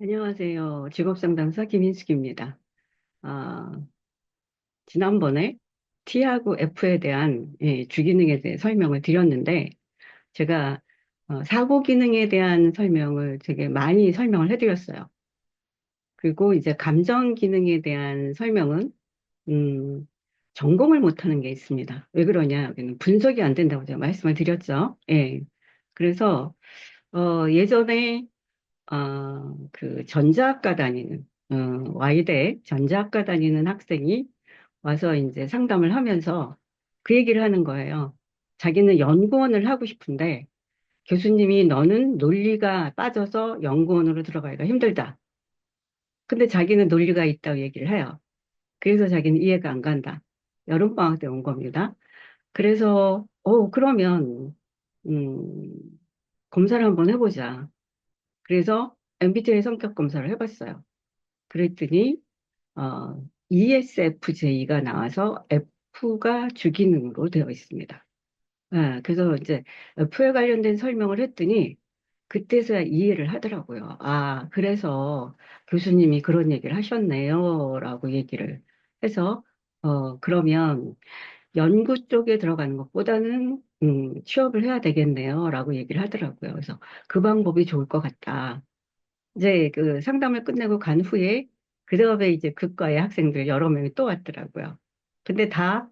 안녕하세요. 직업상담사 김인숙입니다. 아, 지난번에 T하고 F에 대한 주기능에 대해 설명을 드렸는데, 제가 사고 기능에 대한 설명을 되게 많이 설명을 해드렸어요. 그리고 이제 감정 기능에 대한 설명은, 음, 전공을 못하는 게 있습니다. 왜 그러냐? 여기는 분석이 안 된다고 제가 말씀을 드렸죠. 예. 그래서, 예전에 그 전자학과 다니는, 와이대 전자학과 다니는 학생이 와서 이제 상담을 하면서 그 얘기를 하는 거예요. 자기는 연구원을 하고 싶은데 교수님이 너는 논리가 빠져서 연구원으로 들어가기가 힘들다. 근데 자기는 논리가 있다고 얘기를 해요. 그래서 자기는 이해가 안 간다. 여름방학 때 온 겁니다. 그래서, 그러면, 음, 검사를 한번 해보자. 그래서 MBTI 성격 검사를 해봤어요. 그랬더니 ESFJ가 나와서 F가 주기능으로 되어 있습니다. 그래서 이제 F에 관련된 설명을 했더니 그때서야 이해를 하더라고요. 아, 그래서 교수님이 그런 얘기를 하셨네요. 라고 얘기를 해서, 그러면 연구 쪽에 들어가는 것보다는 취업을 해야 되겠네요. 라고 얘기를 하더라고요. 그래서 그 방법이 좋을 것 같다. 이제 그 상담을 끝내고 간 후에 그 다음에 이제 극과의 학생들 여러 명이 또 왔더라고요. 근데 다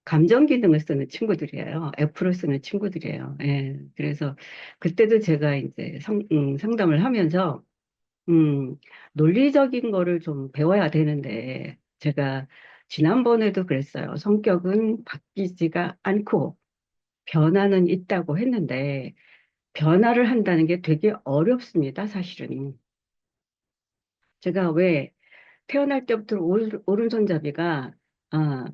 감정 기능을 쓰는 친구들이에요. F를 쓰는 친구들이에요. 예. 그래서 그때도 제가 이제 상담을 하면서 음, 논리적인 거를 좀 배워야 되는데 제가 지난번에도 그랬어요. 성격은 바뀌지가 않고 변화는 있다고 했는데 변화를 한다는 게 되게 어렵습니다, 사실은. 제가 왜 태어날 때부터 오른손잡이가 아,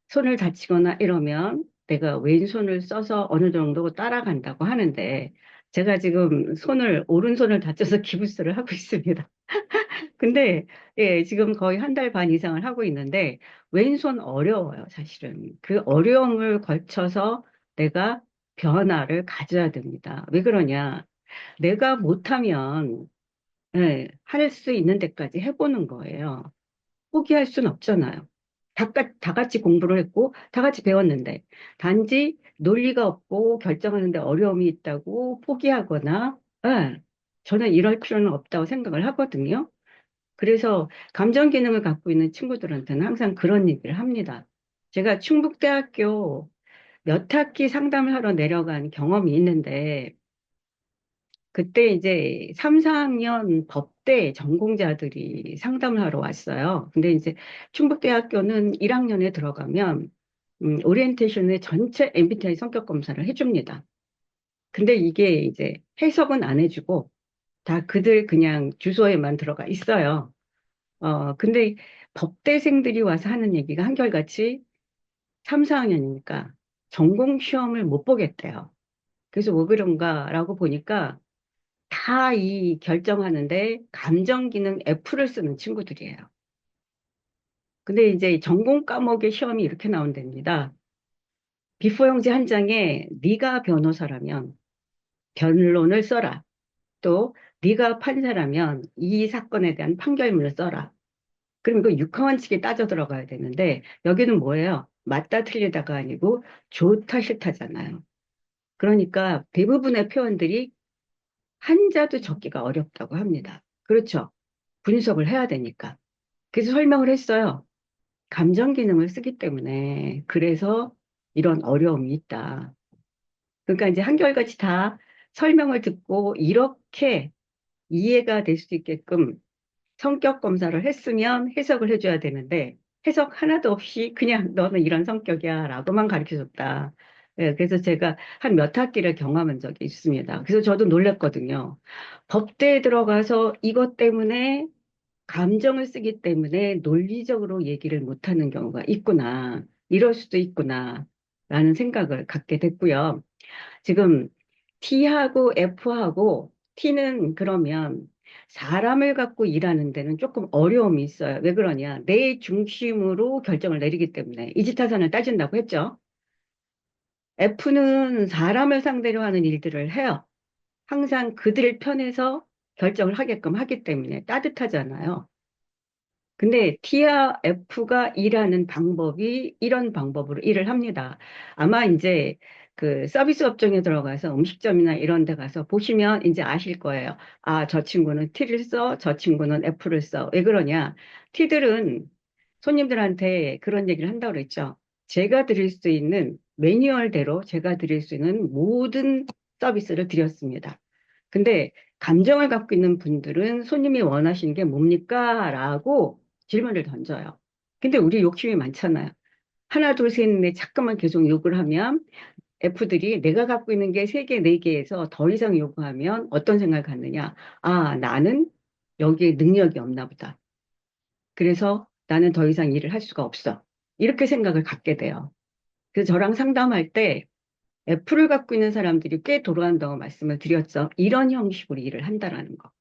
손을 다치거나 이러면 내가 왼손을 써서 어느 정도 따라간다고 하는데 제가 지금 오른손을 다쳐서 기부스를 하고 있습니다. 근데 예, 지금 거의 한 달 반 이상을 하고 있는데 왼손 어려워요, 사실은. 그 어려움을 거쳐서 내가 변화를 가져야 됩니다. 왜 그러냐? 내가 못하면 예, 할 수 있는 데까지 해보는 거예요. 포기할 순 없잖아요. 다 같이 공부를 했고, 다 같이 배웠는데, 단지 논리가 없고 결정하는데 어려움이 있다고 포기하거나, 예, 저는 이럴 필요는 없다고 생각을 하거든요. 그래서 감정 기능을 갖고 있는 친구들한테는 항상 그런 얘기를 합니다. 제가 충북대학교 몇 학기 상담을 하러 내려간 경험이 있는데, 그때 이제 3, 4학년 법대 전공자들이 상담을 하러 왔어요. 근데 이제 충북대학교는 1학년에 들어가면 오리엔테이션의 전체 MBTI 성격 검사를 해줍니다. 근데 이게 이제 해석은 안 해주고 다 그들 그냥 주소에만 들어가 있어요. 근데 법대생들이 와서 하는 얘기가 한결같이 3, 4학년이니까 전공 시험을 못 보겠대요. 그래서 왜 그런가라고 보니까 다 이 결정하는데 감정 기능 F를 쓰는 친구들이에요. 근데 이제 전공 과목의 시험이 이렇게 나온답니다. 비포 용지 한 장에 네가 변호사라면 변론을 써라. 또 네가 판사라면 이 사건에 대한 판결문을 써라. 그럼 이거 육하원칙에 따져 들어가야 되는데 여기는 뭐예요? 맞다 틀리다가 아니고 좋다 싫다잖아요. 그러니까 대부분의 표현들이 한자도 적기가 어렵다고 합니다. 그렇죠? 분석을 해야 되니까. 그래서 설명을 했어요. 감정 기능을 쓰기 때문에 그래서 이런 어려움이 있다. 그러니까 이제 한결같이 다 설명을 듣고 이렇게 이해가 될 수 있게끔 성격 검사를 했으면 해석을 해줘야 되는데 해석 하나도 없이 그냥 너는 이런 성격이야 라고만 가르쳐줬다. 예, 그래서 제가 한 몇 학기를 경험한 적이 있습니다. 그래서 저도 놀랐거든요. 법대에 들어가서 이것 때문에 감정을 쓰기 때문에 논리적으로 얘기를 못하는 경우가 있구나. 이럴 수도 있구나. 라는 생각을 갖게 됐고요. 지금 T하고 F하고 T는 그러면 사람을 갖고 일하는 데는 조금 어려움이 있어요. 왜 그러냐? 내 중심으로 결정을 내리기 때문에 이지타산을 따진다고 했죠. F는 사람을 상대로 하는 일들을 해요. 항상 그들 편에서 결정을 하게끔 하기 때문에 따뜻하잖아요. 근데 T와 F가 일하는 방법이 이런 방법으로 일을 합니다. 아마 이제 그 서비스 업종에 들어가서 음식점이나 이런 데 가서 보시면 이제 아실 거예요. 아, 저 친구는 T를 써, 저 친구는 F를 써. 왜 그러냐? T들은 손님들한테 그런 얘기를 한다고 그랬죠. 제가 드릴 수 있는 매뉴얼대로 제가 드릴 수 있는 모든 서비스를 드렸습니다. 근데 감정을 갖고 있는 분들은 손님이 원하시는 게 뭡니까? 라고 질문을 던져요. 근데 우리 욕심이 많잖아요. 하나, 둘, 셋, 넷 잠깐만 계속 욕을 하면 F들이 내가 갖고 있는 게 세 개, 네 개에서 더 이상 요구하면 어떤 생각을 갖느냐? 아, 나는 여기에 능력이 없나 보다. 그래서 나는 더 이상 일을 할 수가 없어. 이렇게 생각을 갖게 돼요. 그래서 저랑 상담할 때 F를 갖고 있는 사람들이 꽤 돌아간다고 말씀을 드렸죠. 이런 형식으로 일을 한다라는 거.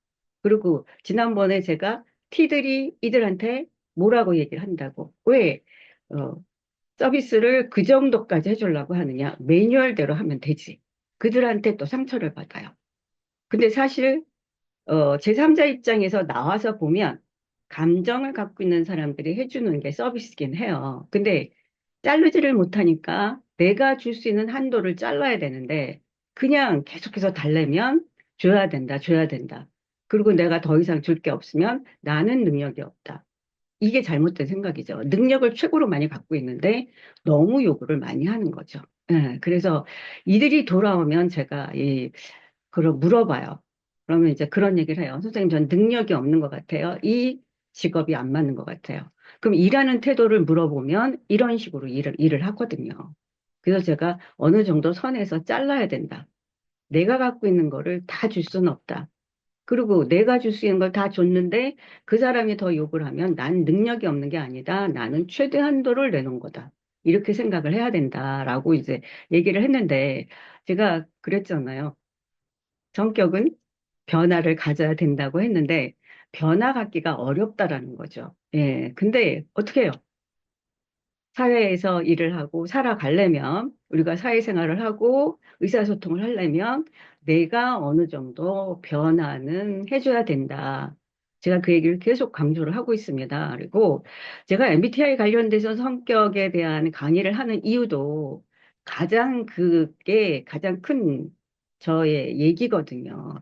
그리고 지난번에 제가 T들이 이들한테 뭐라고 얘기를 한다고. 왜? 어, 서비스를 그 정도까지 해주려고 하느냐. 매뉴얼대로 하면 되지. 그들한테 또 상처를 받아요. 근데 사실 제3자 입장에서 나와서 보면 감정을 갖고 있는 사람들이 해주는 게 서비스긴 해요. 근데 자르지를 못하니까 내가 줄 수 있는 한도를 잘라야 되는데 그냥 계속해서 달래면 줘야 된다, 줘야 된다. 그리고 내가 더 이상 줄 게 없으면 나는 능력이 없다. 이게 잘못된 생각이죠. 능력을 최고로 많이 갖고 있는데 너무 요구를 많이 하는 거죠. 예, 그래서 이들이 돌아오면 제가 그걸 물어봐요. 그러면 이제 그런 얘기를 해요. 선생님, 전 능력이 없는 것 같아요. 이 직업이 안 맞는 것 같아요. 그럼 일하는 태도를 물어보면 이런 식으로 일을 하거든요. 그래서 제가 어느 정도 선에서 잘라야 된다. 내가 갖고 있는 거를 다 줄 수는 없다. 그리고 내가 줄 수 있는 걸 다 줬는데 그 사람이 더 욕을 하면 난 능력이 없는 게 아니다. 나는 최대 한도를 내놓은 거다. 이렇게 생각을 해야 된다라고 이제 얘기를 했는데 제가 그랬잖아요. 성격은 변화를 가져야 된다고 했는데 변화 갖기가 어렵다라는 거죠. 예. 근데 어떻게 해요? 사회에서 일을 하고 살아가려면 우리가 사회생활을 하고 의사소통을 하려면 내가 어느 정도 변화는 해줘야 된다. 제가 그 얘기를 계속 강조를 하고 있습니다. 그리고 제가 MBTI 관련돼서 성격에 대한 강의를 하는 이유도 가장 그게 가장 큰 저의 얘기거든요.